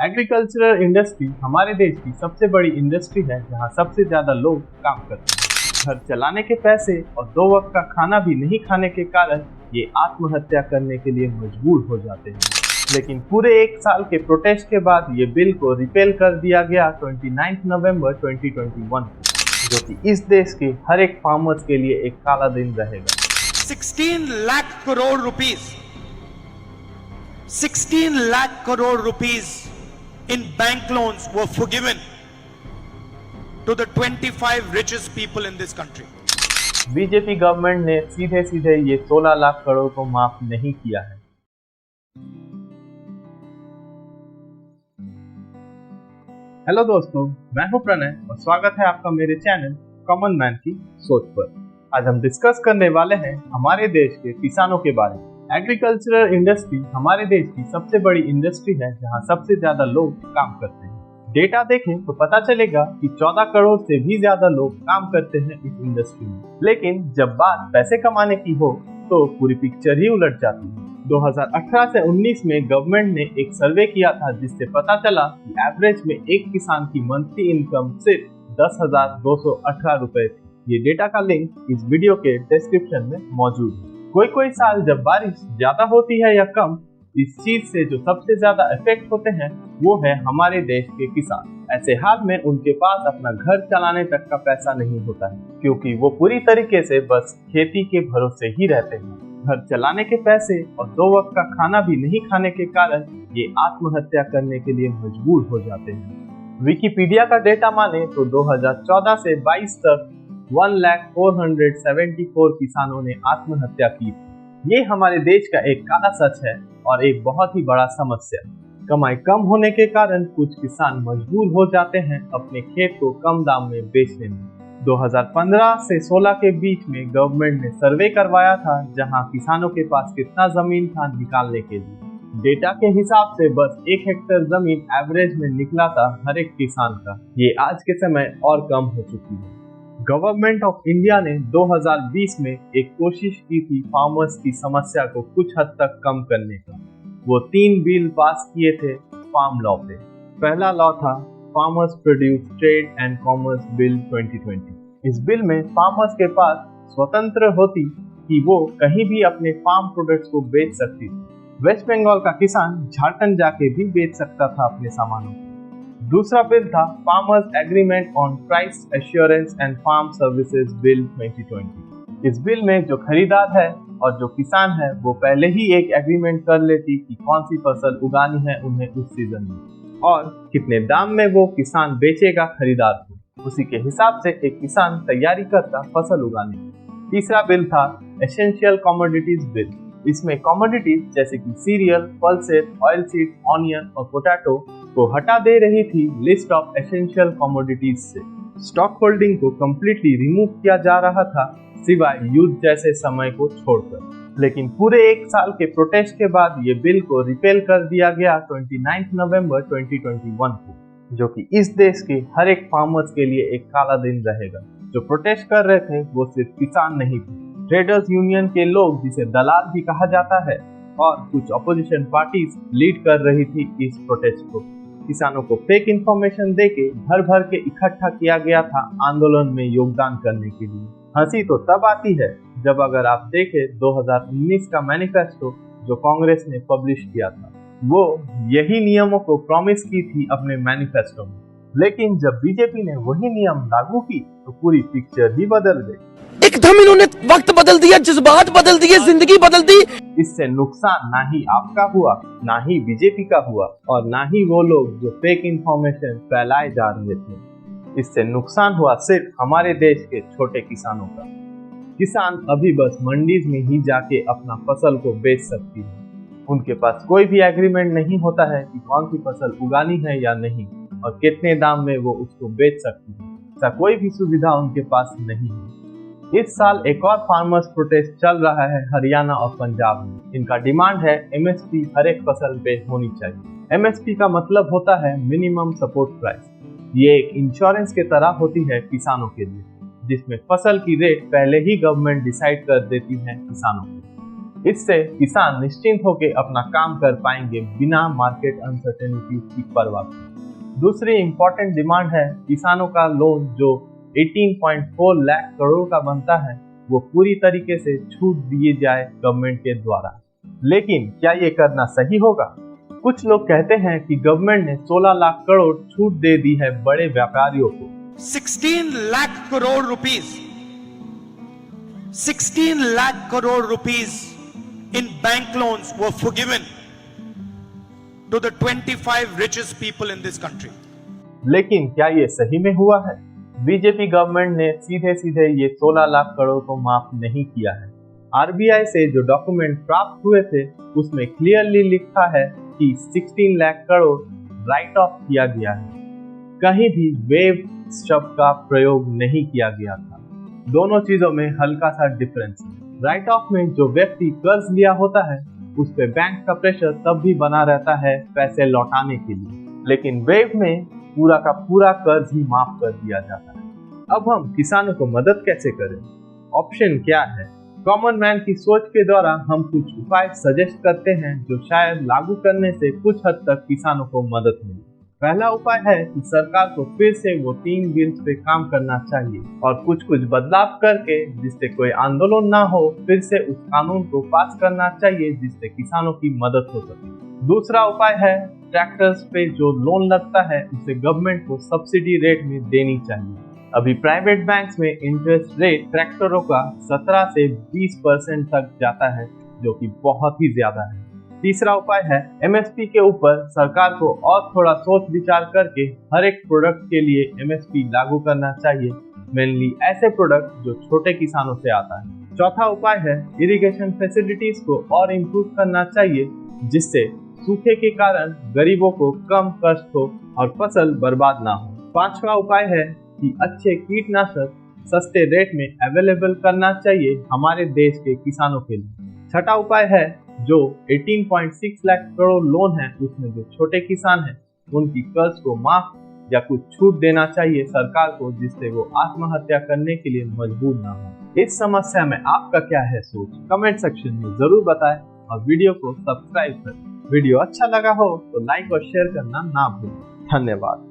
Agricultural industry हमारे देश की सबसे बड़ी इंडस्ट्री है जहां सबसे ज्यादा लोग काम करते हैं। घर चलाने के पैसे और 2 वक्त का खाना भी नहीं खाने के कारण ये आत्महत्या करने के लिए मजबूर हो जाते हैं। लेकिन पूरे 1 साल के प्रोटेस्ट के बाद ये बिल को रिपेल कर दिया गया 29 नवंबर 2021 को, जो कि इस देश के हर एक फार्मर्स के लिए एक काला दिन रहेगा। 16 lakh crore rupees 16 lakh crore rupees in bank loans were forgiven to the 25 richest people in this country. BJP government ने सीधे सीधे ये 16 लाख करोड़ को माफ नहीं किया है। हेलो दोस्तों, मैं हूं प्रणय और स्वागत है आपका मेरे चैनल कॉमन मैन की सोच पर। आज हम डिस्कस करने वाले हैं हमारे देश के किसानों के बारे में। एग्रीकल्चरल इंडस्ट्री हमारे देश की सबसे बड़ी इंडस्ट्री है जहां सबसे ज्यादा लोग काम करते हैं। डेटा देखें तो पता चलेगा कि 14 करोड़ से भी ज्यादा लोग काम करते हैं इस इंडस्ट्री में। लेकिन जब बात पैसे कमाने की हो तो पूरी पिक्चर ही उलट जाती है। 2018 से 19 में गवर्नमेंट ने एक सर्वे किया था जिससे पता चला कि एवरेज में एक किसान की मंथली इनकम सिर्फ 10,218 रुपए थी। ये डेटा का लिंक इस वीडियो के डिस्क्रिप्शन में मौजूद है। कोई साल जब बारिश ज्यादा होती है या कम, इस चीज से जो सबसे ज्यादा इफेक्ट होते हैं वो है हमारे देश के किसान। ऐसे हाल में उनके पास अपना घर चलाने तक का पैसा नहीं होता है, क्योंकि वो पूरी तरीके से बस खेती के भरोसे ही रहते हैं। घर चलाने के पैसे और 2 वक्त का खाना भी नहीं खाने के कारण ये आत्महत्या करने के लिए मजबूर हो जाते हैं। विकिपीडिया का डेटा माने तो 2014 से 22 तक 1,474 किसानों ने आत्महत्या की थी। ये हमारे देश का एक काला सच है और एक बहुत ही बड़ा समस्या। कमाई कम होने के कारण कुछ किसान मजबूर हो जाते हैं अपने खेत को कम दाम में बेचने में। 2015 से 16 के बीच में गवर्नमेंट ने सर्वे करवाया था जहां किसानों के पास कितना जमीन था निकालने के लिए। डेटा के हिसाब से बस 1 हेक्टेयर जमीन एवरेज में निकला था हर एक किसान का। ये आज के समय और कम हो चुकी है। गवर्नमेंट ऑफ इंडिया ने 2020 में एक कोशिश की थी फार्मर्स की समस्या को कुछ हद तक कम करने का। वो 3 बिल पास किए थे फार्म लॉ पे। पहला लॉ था farmers produce trade and commerce bill 2020। इस बिल में फार्मर्स के पास स्वतंत्र होती कि वो कहीं भी अपने फार्म प्रोडक्ट्स को बेच सकती थी। वेस्ट बंगाल का किसान झारखंड जाके भी बेच सकता था अपने सामानों को। दूसरा बिल था farmers agreement on price assurance and farm services bill 2020। इस बिल में जो खरीदार है और जो किसान है वो पहले ही एक एग्रीमेंट कर लेती कि कौन सी फसल उगानी है उन्हें उस सीजन में और कितने दाम में वो किसान बेचेगा खरीदार को। उसी के हिसाब से एक किसान तैयारी करता फसल उगाने की। तीसरा बिल था एसेंशियल कमोडिटीज बिल। इसमें कमोडिटीज जैसे कि serial, pulses, oil seeds, onion और पोटैटो को हटा दे रही थी लिस्ट ऑफ एसेंशियल कमोडिटीज से। स्टॉक होल्डिंग को कम्प्लीटली रिमूव किया जा रहा था सिवाय युद्ध जैसे समय को छोड़कर। लेकिन पूरे 1 साल के प्रोटेस्ट के बाद ये बिल को रिपेल कर दिया गया 29 नवंबर 2021 को, जो कि इस देश के हर एक फार्मर्स के लिए एक काला दिन रहेगा। जो प्रोटेस्ट कर रहे थे वो सिर्फ किसान नहीं थे, ट्रेडर्स यूनियन के लोग जिसे दलाल भी कहा जाता है और कुछ अपोजिशन पार्टीज लीड कर रही थी इस प्रोटेस्ट को। किसानों को फेक इंफॉर्मेशन देके भर के इकट्ठा किया गया था आंदोलन में योगदान करने के लिए। हंसी तो तब आती है जब अगर आप देखें 2019 का मैनिफेस्टो जो कांग्रेस ने पब्लिश किया था, वो यही नियमों को प्रॉमिस की थी अपने मैनिफेस्टो में। लेकिन जब बीजेपी ने वही नियम लागू की तो पूरी पिक्चर ही बदल गई। एकदम इन्होंने वक्त बदल दिया, जज्बात बदल दिए, जिंदगी बदल दी। इससे नुकसान ना ही आपका हुआ, ना ही बीजेपी का हुआ और ना ही वो लोग जो फेक इंफॉर्मेशन फैलाए जा रहे थे। इससे नुकसान हुआ सिर्फ हमारे देश के छोटे किसानों का। किसान अभी बस मंडीज में ही जाके अपना फसल को बेच सकती है। उनके पास कोई भी एग्रीमेंट नहीं होता है कि कौन सी फसल उगानी है या नहीं और कितने दाम में वो उसको बेच सकती है। ऐसा कोई भी सुविधा उनके पास नहीं है। इस साल एक और फार्मर्स प्रोटेस्ट चल रहा है हरियाणा और पंजाब में। इनका डिमांड है एमएसपी हर एक फसल पे होनी चाहिए। एमएसपी का मतलब होता है मिनिमम सपोर्ट प्राइस। ये एक इंश्योरेंस के तरह होती है किसानों के लिए, जिसमें फसल की रेट पहले ही गवर्नमेंट डिसाइड कर देती है किसानों को। इससे किसान निश्चिंत होकर अपना काम कर पाएंगे बिना मार्केट अनसर्टेनिटी की परवाह किए। दूसरी इम्पोर्टेंट डिमांड है किसानों का लोन जो 18.4 लाख करोड़ का बनता है वो पूरी तरीके से छूट दिए जाए गवर्नमेंट के द्वारा। लेकिन क्या ये करना सही होगा? कुछ लोग कहते हैं कि गवर्नमेंट ने 16 लाख करोड़ छूट दे दी है बड़े व्यापारियों को। 16 lakh crore rupees, 16 lakh crore rupees in bank loans were forgiven to the 25 richest people in this country. लेकिन क्या ये सही में हुआ है? बीजेपी गवर्नमेंट ने सीधे सीधे ये 16 लाख करोड़ को माफ नहीं किया है। आरबीआई से जो डॉक्यूमेंट प्राप्त हुए थे उसमें क्लियरली लिखा है कि 16 लाख करोड़ राइट ऑफ किया गया है। कहीं भी वेव शब्द का प्रयोग नहीं किया गया था। दोनों चीजों में हल्का सा डिफरेंस है। राइट ऑफ में जो व्यक्ति कर्ज लिया होता है उस पे बैंक का प्रेशर तब भी बना रहता है पैसे लौटाने के लिए, लेकिन वेव में पूरा का पूरा कर्ज ही माफ कर दिया जाता है। अब हम किसानों को मदद कैसे करें? ऑप्शन क्या है? कॉमन मैन की सोच के द्वारा हम कुछ उपाय सजेस्ट करते हैं जो शायद लागू करने से कुछ हद तक किसानों को मदद मिले। पहला उपाय है कि सरकार को फिर से वो 3 बिल्स पे काम करना चाहिए और कुछ बदलाव करके जिससे कोई आंदोलन ना हो फिर से उस कानून को पास करना चाहिए जिससे किसानों की मदद हो सके। दूसरा उपाय है ट्रैक्टर्स पे जो लोन लगता है उसे गवर्नमेंट को सब्सिडी रेट में देनी चाहिए। अभी प्राइवेट बैंक्स में इंटरेस्ट रेट ट्रैक्टरों का 17 से 20% तक जाता है जो कि बहुत ही ज्यादा है। तीसरा उपाय है एमएसपी के ऊपर सरकार को और थोड़ा सोच विचार करके हर एक प्रोडक्ट के लिए एमएसपी लागू करना चाहिए, मेनली ऐसे प्रोडक्ट जो छोटे किसानों से आता है। चौथा उपाय है इरिगेशन फैसिलिटीज को और इम्प्रूव करना चाहिए जिससे सूखे के कारण गरीबों को कम कष्ट हो और फसल बर्बाद ना हो। पांचवा उपाय है कि अच्छे कीटनाशक सस्ते रेट में अवेलेबल करना चाहिए हमारे देश के किसानों के लिए। छठा उपाय है जो 18.6 लाख करोड़ लोन है उसमें जो छोटे किसान हैं उनकी कर्ज को माफ या कुछ छूट देना चाहिए सरकार को जिससे वो आत्महत्या करने के लिए मजबूर ना हो। इस समस्या में आपका क्या है सोच? कमेंट सेक्शन में जरूर बताएं और वीडियो को सब्सक्राइब करें। वीडियो अच्छा लगा हो तो लाइक और शेयर करना ना भूलें। धन्यवाद।